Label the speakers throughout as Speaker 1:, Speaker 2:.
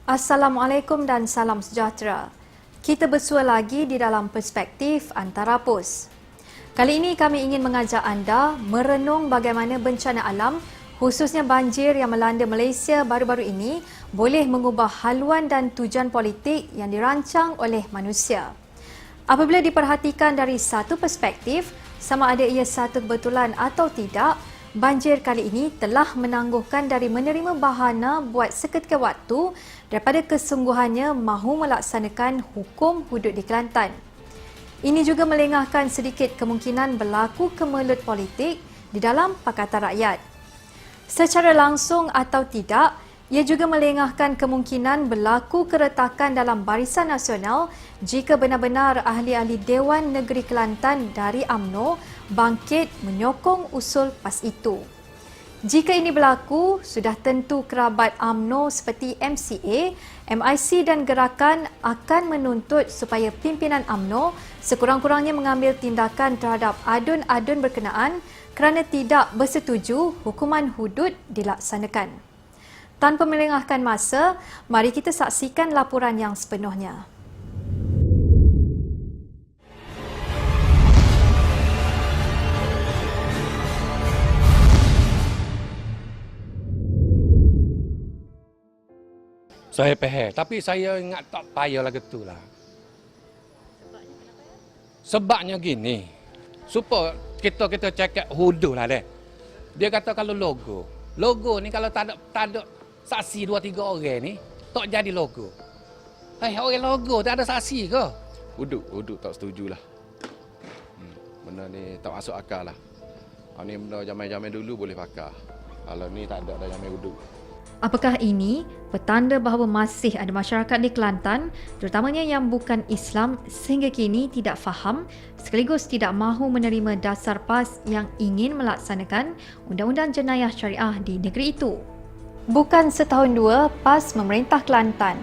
Speaker 1: Assalamualaikum dan salam sejahtera. Kita bersua lagi di dalam Perspektif Antara Pos. Kali ini kami ingin mengajak anda merenung bagaimana bencana alam, khususnya banjir yang melanda Malaysia baru-baru ini, boleh mengubah haluan dan tujuan politik yang dirancang oleh manusia. Apabila diperhatikan dari satu perspektif, sama ada ia satu kebetulan atau tidak, banjir kali ini telah menangguhkan dari menerima bahana buat seketika waktu daripada kesungguhannya mahu melaksanakan hukum hudud di Kelantan. Ini juga melengahkan sedikit kemungkinan berlaku kemelut politik di dalam Pakatan Rakyat. Secara langsung atau tidak, ia juga melengahkan kemungkinan berlaku keretakan dalam Barisan Nasional jika benar-benar ahli-ahli Dewan Negeri Kelantan dari UMNO bangkit menyokong usul PAS itu. Jika ini berlaku, sudah tentu kerabat UMNO seperti MCA, MIC dan Gerakan akan menuntut supaya pimpinan UMNO sekurang-kurangnya mengambil tindakan terhadap adun-adun berkenaan kerana tidak bersetuju hukuman hudud dilaksanakan. Tanpa melengahkan masa, mari kita saksikan laporan yang sepenuhnya.
Speaker 2: Saya faham, tapi saya ingat tak payahlah gitulah. Sebabnya gini, supaya kita cakap hudud lah deh. Dia kata kalau logo ni kalau tak ada saksi 2-3 orang ni, tak jadi logo. Orang logo tak ada saksi ke?
Speaker 3: Hudud tak setujulah. Benda ni tak masuk akal lah. Ni benda zaman-zaman dulu boleh pakai. Kalau ni tak ada zaman hudud.
Speaker 1: Apakah ini petanda bahawa masih ada masyarakat di Kelantan, terutamanya yang bukan Islam, sehingga kini tidak faham sekaligus tidak mahu menerima dasar PAS yang ingin melaksanakan Undang-Undang Jenayah Syariah di negeri itu? Bukan setahun dua PAS memerintah Kelantan.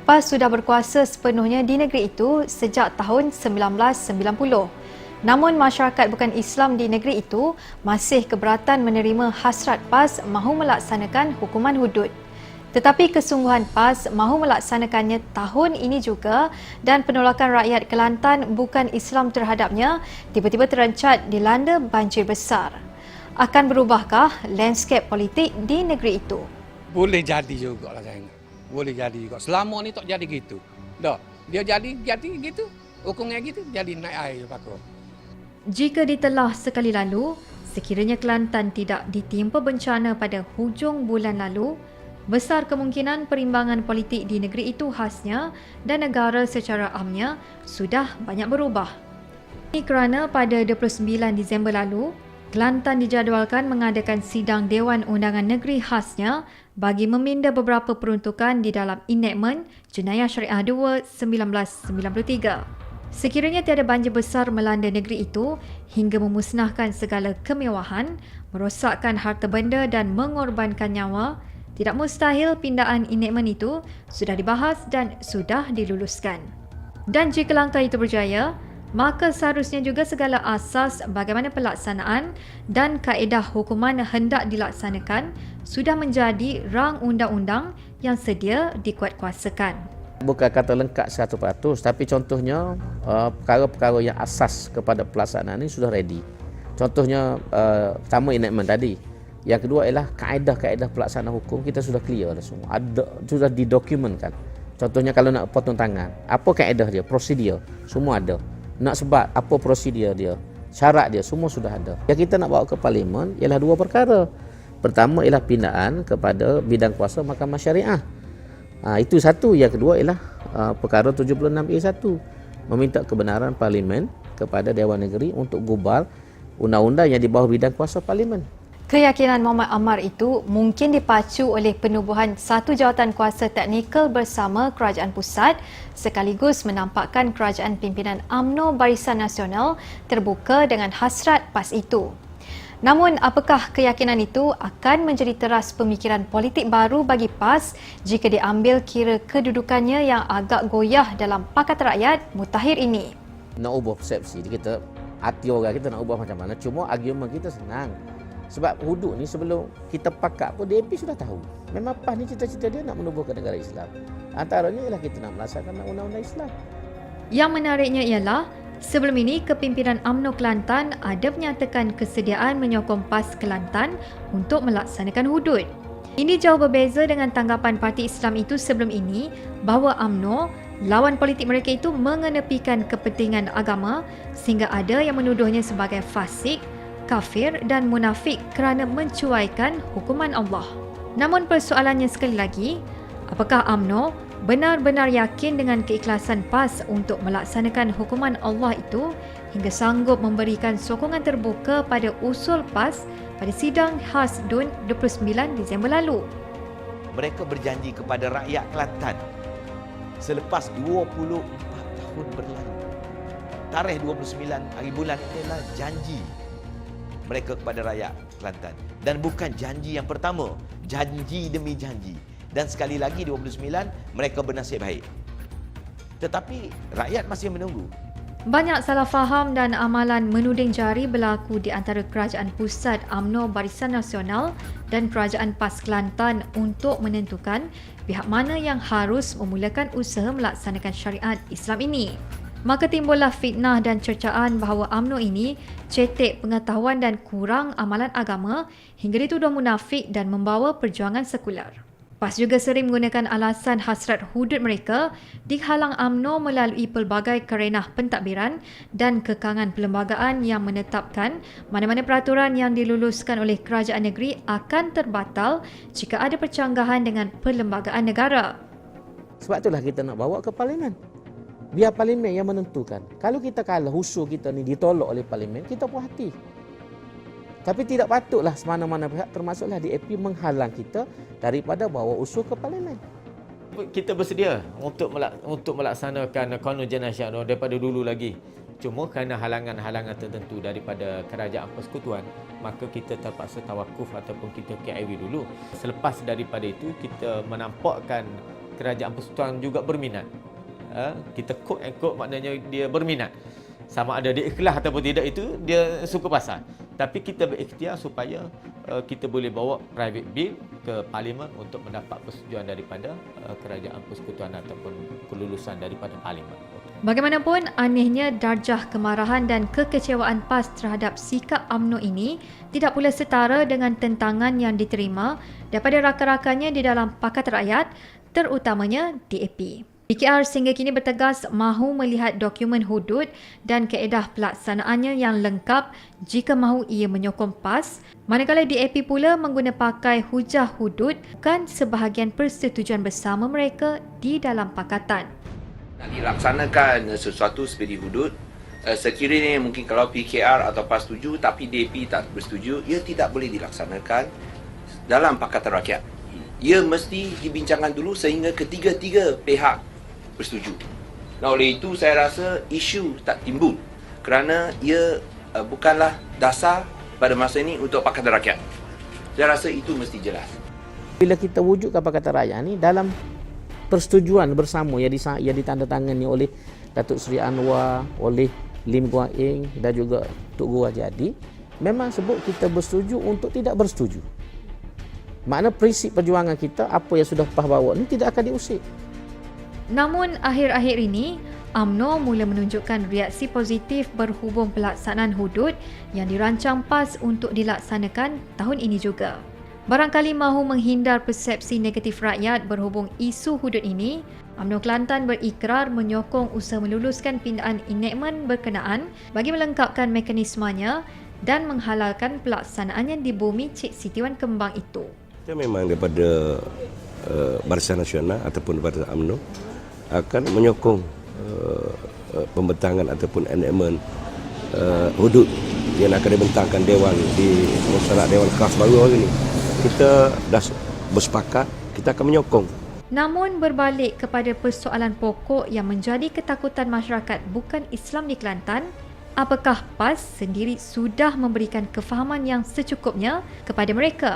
Speaker 1: PAS sudah berkuasa sepenuhnya di negeri itu sejak tahun 1990. Namun masyarakat bukan Islam di negeri itu masih keberatan menerima hasrat PAS mahu melaksanakan hukuman hudud. Tetapi kesungguhan PAS mahu melaksanakannya tahun ini juga dan penolakan rakyat Kelantan bukan Islam terhadapnya tiba-tiba terencat dilanda banjir besar. Akan berubahkah landscape politik di negeri itu?
Speaker 2: Boleh jadi juga lah saya ingat. Boleh jadi juga. Selama ni tak jadi gitu. Dah, dia jadi gitu. Hukumnya gitu, jadi naik air pakar.
Speaker 1: Jika ditelah sekali lalu, sekiranya Kelantan tidak ditimpa bencana pada hujung bulan lalu, besar kemungkinan perimbangan politik di negeri itu khasnya dan negara secara amnya sudah banyak berubah. Ini kerana pada 29 Disember lalu, Kelantan dijadualkan mengadakan sidang Dewan Undangan Negeri khasnya bagi meminda beberapa peruntukan di dalam Enactment Jenayah Syariah 2 1993. Sekiranya tiada banjir besar melanda negeri itu hingga memusnahkan segala kemewahan, merosakkan harta benda dan mengorbankan nyawa, tidak mustahil pindaan enactment itu sudah dibahas dan sudah diluluskan. Dan jika langkah itu berjaya, maka seharusnya juga segala asas bagaimana pelaksanaan dan kaedah hukuman hendak dilaksanakan sudah menjadi rang undang-undang yang sedia dikuatkuasakan.
Speaker 4: Bukan kata lengkap 100%, tapi contohnya perkara-perkara yang asas kepada pelaksanaan ini sudah ready. Contohnya pertama enactment tadi. Yang kedua ialah kaedah-kaedah pelaksanaan hukum kita sudah clear dah semua. Ada sudah didokumentkan. Contohnya kalau nak potong tangan, apa kaedah dia, prosedur, semua ada. Nak sebat, apa prosedur dia, syarat dia, semua sudah ada. Yang kita nak bawa ke parlimen ialah dua perkara. Pertama ialah pindaan kepada bidang kuasa Mahkamah Syariah. Itu satu. Yang kedua ialah perkara 76A1, meminta kebenaran parlimen kepada Dewan Negeri untuk gubal undang-undang yang di bawah bidang kuasa parlimen.
Speaker 1: Keyakinan Muhammad Ammar itu mungkin dipacu oleh penubuhan satu jawatan kuasa teknikal bersama Kerajaan Pusat sekaligus menampakkan kerajaan pimpinan UMNO Barisan Nasional terbuka dengan hasrat PAS itu. Namun, apakah keyakinan itu akan menjadi teras pemikiran politik baru bagi PAS jika diambil kira kedudukannya yang agak goyah dalam Pakatan Rakyat mutakhir ini?
Speaker 4: Nak ubah persepsi kita, hati orang kita nak ubah macam mana, cuma argument kita senang. Sebab hudud ni sebelum kita pakat pun DAP sudah tahu. Memang PAS ni cita-cita dia nak menubuhkan negara Islam. Antaranya ialah kita nak melaksanakan undang-undang Islam.
Speaker 1: Yang menariknya ialah, sebelum ini kepimpinan UMNO Kelantan ada menyatakan kesediaan menyokong PAS Kelantan untuk melaksanakan hudud. Ini jauh berbeza dengan tanggapan Parti Islam itu sebelum ini bahawa UMNO, lawan politik mereka itu mengenepikan kepentingan agama sehingga ada yang menuduhnya sebagai fasik, kafir dan munafik kerana mencuaikan hukuman Allah. Namun persoalannya sekali lagi, apakah UMNO benar-benar yakin dengan keikhlasan PAS untuk melaksanakan hukuman Allah itu hingga sanggup memberikan sokongan terbuka pada usul PAS pada sidang khas DUN 29 Disember lalu?
Speaker 5: Mereka berjanji kepada rakyat Kelantan selepas 24 tahun berlalu. Tarikh 29 hari bulan ini adalah janji mereka kepada rakyat Kelantan. Dan bukan janji yang pertama, janji demi janji. Dan sekali lagi 29 mereka bernasib baik. Tetapi rakyat masih menunggu.
Speaker 1: Banyak salah faham dan amalan menuding jari berlaku di antara Kerajaan Pusat UMNO Barisan Nasional dan Kerajaan PAS Kelantan untuk menentukan pihak mana yang harus memulakan usaha melaksanakan syariat Islam ini. Maka timbullah fitnah dan cercaan bahawa UMNO ini cetek pengetahuan dan kurang amalan agama hingga dituduh munafik dan membawa perjuangan sekular. PAS juga sering menggunakan alasan hasrat hudud mereka dihalang UMNO melalui pelbagai kerenah pentadbiran dan kekangan perlembagaan yang menetapkan mana-mana peraturan yang diluluskan oleh kerajaan negeri akan terbatal jika ada percanggahan dengan perlembagaan negara.
Speaker 4: Sebab itulah kita nak bawa ke parlimen. Biar parlimen yang menentukan. Kalau kita kalah, usul kita ni ditolak oleh parlimen, kita puas hati. Tapi tidak patutlah semana-mana pihak termasuklah DAP menghalang kita daripada bawa usul ke parlimen.
Speaker 6: Kita bersedia untuk melaksanakan Qanun Jenayah UMNO daripada dulu lagi. Cuma kerana halangan-halangan tertentu daripada Kerajaan Persekutuan, maka kita terpaksa tawakuf ataupun kita KIV dulu. Selepas daripada itu, kita menampakkan Kerajaan Persekutuan juga berminat. Kita quote and quote maknanya dia berminat. Sama ada dia ikhlas ataupun tidak itu dia suka pasal. Tapi kita berikhtiar supaya kita boleh bawa private bill ke parlimen untuk mendapat persetujuan daripada Kerajaan Persekutuan ataupun kelulusan daripada parlimen.
Speaker 1: Bagaimanapun, anehnya darjah kemarahan dan kekecewaan PAS terhadap sikap UMNO ini tidak pula setara dengan tentangan yang diterima daripada rakan-rakannya di dalam Pakatan Rakyat, terutamanya DAP. PKR sehingga kini bertegas mahu melihat dokumen hudud dan kaedah pelaksanaannya yang lengkap jika mahu ia menyokong PAS, manakala DAP pula mengguna pakai hujah hudud bukan sebahagian persetujuan bersama mereka di dalam pakatan.
Speaker 7: Nak dilaksanakan sesuatu seperti hudud, sekiranya mungkin kalau PKR atau PAS setuju tapi DAP tak bersetuju, ia tidak boleh dilaksanakan dalam Pakatan Rakyat. Ia mesti dibincangkan dulu sehingga ketiga-tiga pihak bersetuju. Nah, oleh itu saya rasa isu tak timbul kerana ia bukanlah dasar pada masa ini untuk Pakatan Rakyat. Saya rasa itu mesti jelas.
Speaker 4: Bila kita wujudkan Pakatan Rakyat ni dalam persetujuan bersama yang ditandatangani oleh Datuk Seri Anwar, oleh Lim Guan Eng dan juga Tok Guru Jadi, memang sebut kita bersetuju untuk tidak bersetuju. Makna prinsip perjuangan kita, apa yang sudah PAS bawa ni tidak akan diusik.
Speaker 1: Namun akhir-akhir ini, UMNO mula menunjukkan reaksi positif berhubung pelaksanaan hudud yang dirancang PAS untuk dilaksanakan tahun ini juga. Barangkali mahu menghindar persepsi negatif rakyat berhubung isu hudud ini, UMNO Kelantan berikrar menyokong usaha meluluskan pindaan enactment berkenaan bagi melengkapkan mekanismenya dan menghalalkan pelaksanaannya di bumi Cik Siti Wan Kembang itu.
Speaker 8: Kita memang daripada Barisan Nasional ataupun daripada UMNO akan menyokong pembentangan ataupun enactment hudud yang akan dibentangkan Dewan di Musyawarah Dewan Khas baru hari ini. Kita dah bersepakat, kita akan menyokong.
Speaker 1: Namun berbalik kepada persoalan pokok yang menjadi ketakutan masyarakat bukan Islam di Kelantan, apakah PAS sendiri sudah memberikan kefahaman yang secukupnya kepada mereka?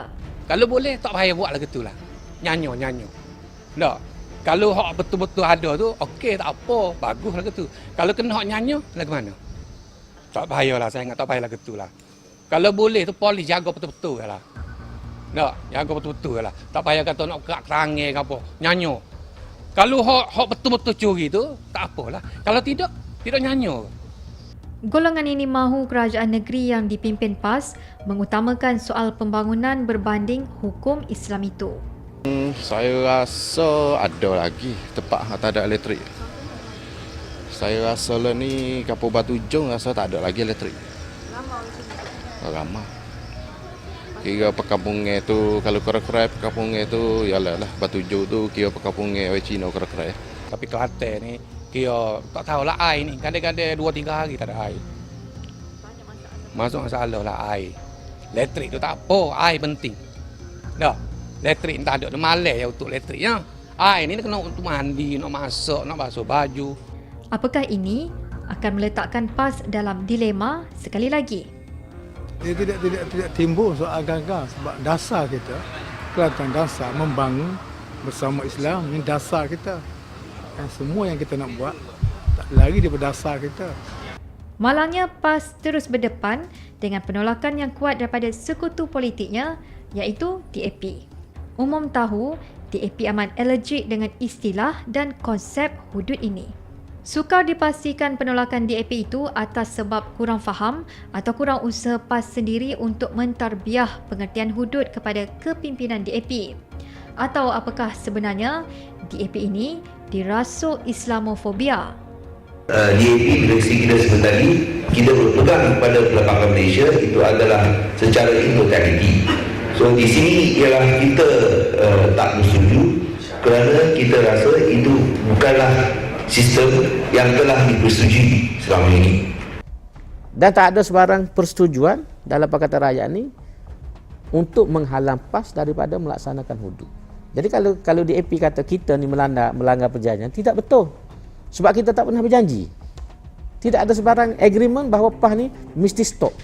Speaker 2: Kalau boleh tak payah buat lagu tu lah. Nyanyo. Tak. Kalau hak betul-betul ada tu, okey tak apa, bagus lagu tu. Kalau kena hak nyanyo, lagu mana? Tak payahlah, saya ingat tak payah lagu tu lah. Kalau boleh tu polis jaga betul-betul lah. Tak, jaga betul-betul lah. Tak payah kata nak kerak terangai ke apa. Nyanyo. Kalau hok betul-betul curi tu, tak apalah. Kalau tidak nyanyo.
Speaker 1: Golongan ini mahu kerajaan negeri yang dipimpin PAS mengutamakan soal pembangunan berbanding hukum Islam itu.
Speaker 3: Saya rasa ada lagi tempat tak ada elektrik. Saya rasa lah ni Kampung Batu Jong rasa tak ada lagi elektrik. Ramai. Kira perkampungan tu, kalau kerai-kerai perkampungan tu, yalah Batu Jong tu kira perkampungan orang Cina kerai-kerai.
Speaker 2: Tapi Kelantan ni, kira tak tahulah air ni. Kadang-kadang 2-3 hari tak ada air. Masuk masalah lah air. Elektrik tu tak apa, air penting. Dah, elektrik tak ada, malas ya untuk elektrik ya. Air ni kena untuk mandi, nak masak, nak basuh baju.
Speaker 1: Apakah ini akan meletakkan PAS dalam dilema sekali lagi?
Speaker 9: Dia tidak timbul soal gagal sebab dasar kita, Kelantan dasar membangun bersama Islam, ini dasar kita. Dan semua yang kita nak buat tak lari daripada dasar kita.
Speaker 1: Malangnya PAS terus berdepan dengan penolakan yang kuat daripada sekutu politiknya iaitu DAP. Umum tahu DAP amat alergik dengan istilah dan konsep hudud ini. Sukar dipastikan penolakan DAP itu atas sebab kurang faham atau kurang usaha PAS sendiri untuk mentarbiah pengertian hudud kepada kepimpinan DAP. Atau apakah sebenarnya DAP ini dirasuk Islamofobia?
Speaker 7: DAP bila kita sebut tadi, kita berpegang kepada perlembagaan Malaysia itu adalah secara integriti. So di sini ialah kita tak bersetuju kerana kita rasa itu bukanlah sistem yang telah dipersetujui selama ini.
Speaker 4: Dan tak ada sebarang persetujuan dalam Pakatan Rakyat ni untuk menghalang PAS daripada melaksanakan hudud. Jadi kalau DAP kata kita ni melanggar perjanjian, tidak betul. Sebab kita tak pernah berjanji. Tidak ada sebarang agreement bahawa PAS ni mesti stop.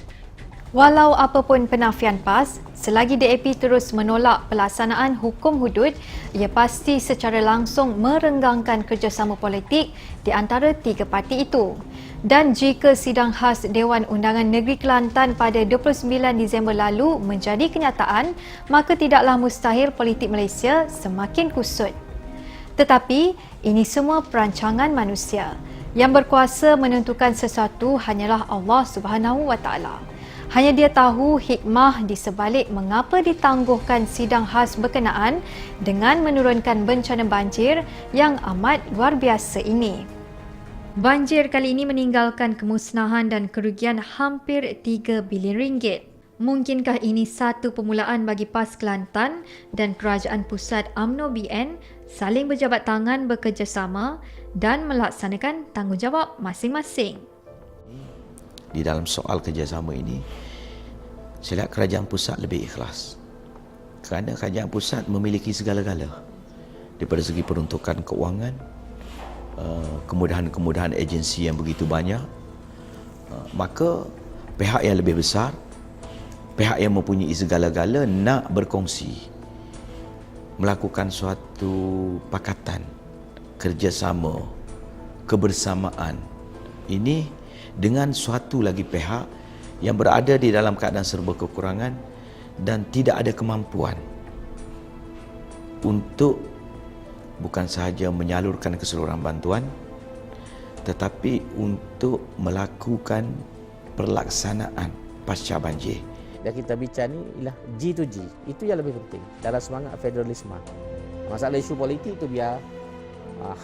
Speaker 1: Walau apapun penafian PAS, selagi DAP terus menolak pelaksanaan hukum hudud, ia pasti secara langsung merenggangkan kerjasama politik di antara tiga parti itu. Dan jika sidang khas Dewan Undangan Negeri Kelantan pada 29 Disember lalu menjadi kenyataan, maka tidaklah mustahil politik Malaysia semakin kusut. Tetapi, ini semua perancangan manusia. Yang berkuasa menentukan sesuatu hanyalah Allah Subhanahu Wa Taala. Hanya Dia tahu hikmah di sebalik mengapa ditangguhkan sidang khas berkenaan dengan menurunkan bencana banjir yang amat luar biasa ini. Banjir kali ini meninggalkan kemusnahan dan kerugian hampir 3 bilion ringgit. Mungkinkah ini satu permulaan bagi PAS Kelantan dan Kerajaan Pusat UMNO BN saling berjabat tangan bekerjasama dan melaksanakan tanggungjawab masing-masing?
Speaker 5: Di dalam soal kerjasama ini, saya lihat kerajaan pusat lebih ikhlas. Kerana kerajaan pusat memiliki segala-gala. Daripada segi peruntukan keuangan, kemudahan-kemudahan agensi yang begitu banyak, maka pihak yang lebih besar, pihak yang mempunyai segala-gala nak berkongsi, melakukan suatu pakatan, kerjasama, kebersamaan. Ini dengan suatu lagi pihak yang berada di dalam keadaan serba kekurangan dan tidak ada kemampuan untuk bukan sahaja menyalurkan keseluruhan bantuan, tetapi untuk melakukan pelaksanaan pasca banjir.
Speaker 4: Dan kita bincang ni ialah G to G. Itu yang lebih penting dalam semangat federalisme. Masalah isu politik itu biar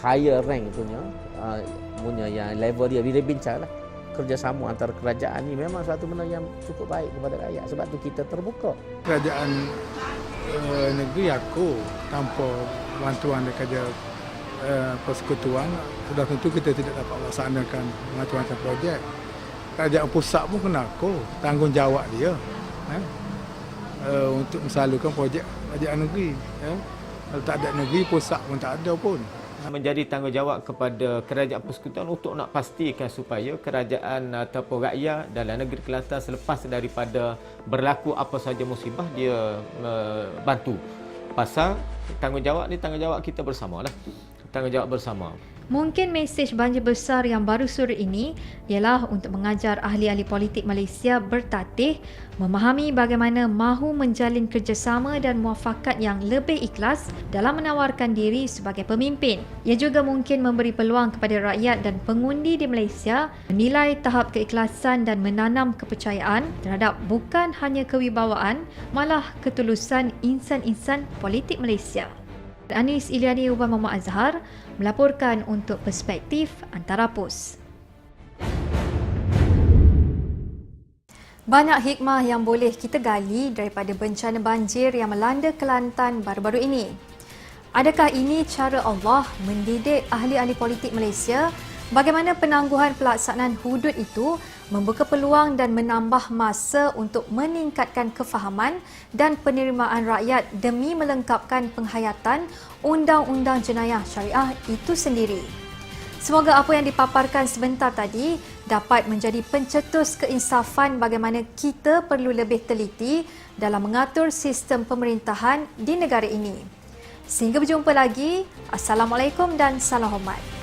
Speaker 4: higher rank punya yang level dia bila bincang lah. Kerjasama antara kerajaan ni memang satu benda yang cukup baik kepada rakyat. Sebab tu kita terbuka.
Speaker 9: Kerajaan negeri aku tanpa bantuan daripada persekutuan, sudah tentu kita tidak dapat melaksanakan macam-macam projek. Kerajaan pusat pun kena aku tanggungjawab dia untuk mensalurkan projek kerajaan negeri. Kalau tak ada negeri, pusat pun tak ada pun.
Speaker 6: Menjadi tanggungjawab kepada kerajaan persekutuan untuk nak pastikan supaya kerajaan ataupun rakyat dalam negeri Kelantan selepas daripada berlaku apa saja musibah dia bantu. Pasal tanggungjawab ni tanggungjawab kita bersamalah. tanggungjawab bersama.
Speaker 1: Mungkin mesej banjir besar yang baru surut ini ialah untuk mengajar ahli-ahli politik Malaysia bertatih, memahami bagaimana mahu menjalin kerjasama dan muafakat yang lebih ikhlas dalam menawarkan diri sebagai pemimpin. Ia juga mungkin memberi peluang kepada rakyat dan pengundi di Malaysia menilai tahap keikhlasan dan menanam kepercayaan terhadap bukan hanya kewibawaan, malah ketulusan insan-insan politik Malaysia. Anis Iliani Ubah Muhammad Azhar melaporkan untuk Perspektif Antara Pos. Banyak hikmah yang boleh kita gali daripada bencana banjir yang melanda Kelantan baru-baru ini. Adakah ini cara Allah mendidik ahli-ahli politik Malaysia bagaimana penangguhan pelaksanaan hudud itu membuka peluang dan menambah masa untuk meningkatkan kefahaman dan penerimaan rakyat demi melengkapkan penghayatan Undang-Undang Jenayah Syariah itu sendiri. Semoga apa yang dipaparkan sebentar tadi dapat menjadi pencetus keinsafan bagaimana kita perlu lebih teliti dalam mengatur sistem pemerintahan di negara ini. Sehingga berjumpa lagi. Assalamualaikum dan salam hormat.